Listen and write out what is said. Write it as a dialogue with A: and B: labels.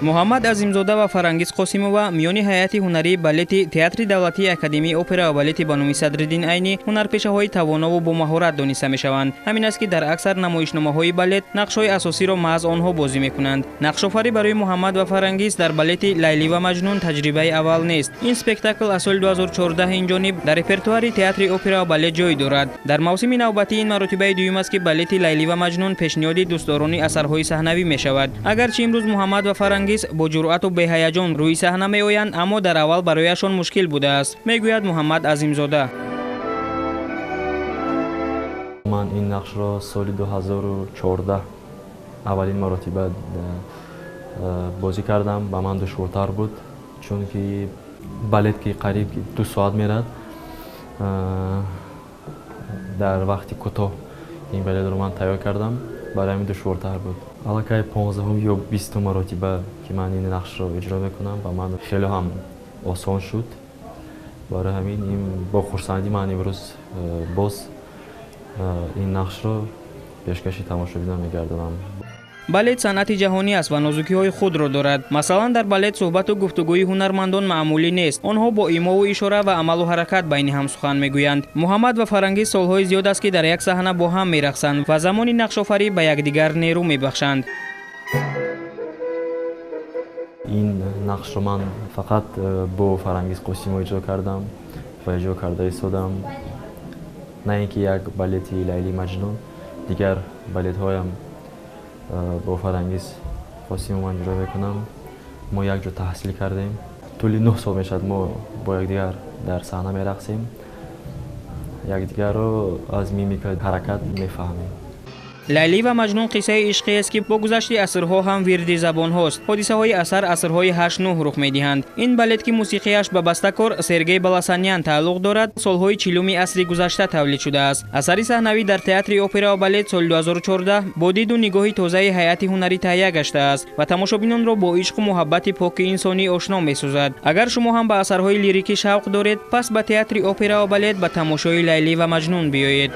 A: муҳаммад азимзода ва фарангиз қосимова миёни ҳайати ҳунарии балети театри давлатии академияи опера ва балети бануми Садриддин Айни ҳунарпешаҳои тавонову бо маҳорат дониста мешаванд. Ҳамин аст ки дар аксар намоишномаҳои балет нақшҳои асосиро маҳз онҳо бозӣ мекунанд. нақшофарӣ барои муҳаммад ва фарангиз дар балети Лайли ва Маҷнун таҷрибаи аввал нест. ин спектакл аз соли 2014 инҷониб дар репертуари театри опера ва балет ҷой дорад. дар мавсими навбатӣ ин маротибаи дуюм аст ки балети Лайли ва Маҷнун пешниҳоди дӯстдорони асарҳои саҳнавӣ мешавад. агарчи имрӯз муҳаммад ва фарангиз бо ҷуръату беҳаяҷон рӯи саҳна меоянд, аммо дар аввал барояшон мушкил будааст, мегӯяд муҳаммад азимзода.
B: ман ин нақшро соли 2014 аввалин маротиба бозӣ кардам. ба ман душвортар буд, чунки балет ки қариб 2 соат мерад, дар вақти кӯтоҳ ин балетро ман тайёр кардам. барои ҳамин душвортар буд. аллакай 15 ё 20 маротиба ки ман ин нақшро иҷро мекунам, ба ман хеле ҳам осон шуд. барои ҳамин бо хурсандӣ ман имрӯз боз ин нақшро пешкаши тамошобинон мегардонам.
A: балет санъати ҷаҳонӣ аст ва нозукиҳои худро дорад. масалан дар балет суҳбату гуфтугӯи ҳунармандон маъмулӣ нест. онҳо бо имову ишора ва амалу ҳаракат байни ҳам сухан мегӯянд. муҳаммад ва фарангиз солҳои зиёд аст ки дар як саҳна бо ҳам мерақсанд ва замони нақшофарӣ ба якдигар нерӯ мебахшанд.
B: ин нақшро ман фақат бо Фарангиз Қосимова иҷро кардам ва иҷро карда истодам. на ин ки як балети Лайли Маҷнун, дигар балетҳоям бо Фарангиз Қосимова ман иҷро мекунам. мо якҷо таҳсил кардем. тӯли 9 сол мешавад мо бо якдигар дар саҳна мерақсем. якдигарро аз мимика ҳаракат мефаҳмем.
A: Лайли ва Маҷнун қиссаи ишқиест ки бо гузашти асрҳо ҳам вирди забонҳост. ҳодисаҳои асар асрҳои 8-9 рух медиҳанд. ин балет ки мусиқияш ба бастакор Сергей Баласанян тааллуқ дорад, солҳои 40-уми асри гузашта тавлид шудааст. асари саҳнавӣ дар театри опера ва балет соли 2014 бо диду нигоҳи тозаи ҳайати ҳунарӣ таҳия гаштааст ва тамошобинонро бо ишқу муҳаббати поки инсонӣ ошно месозад. агар шумо ҳам ба асарҳои лирикӣ шавқ доред, пас ба театри опера ва балет ба тамошои Лайли ва Маҷнун биёед.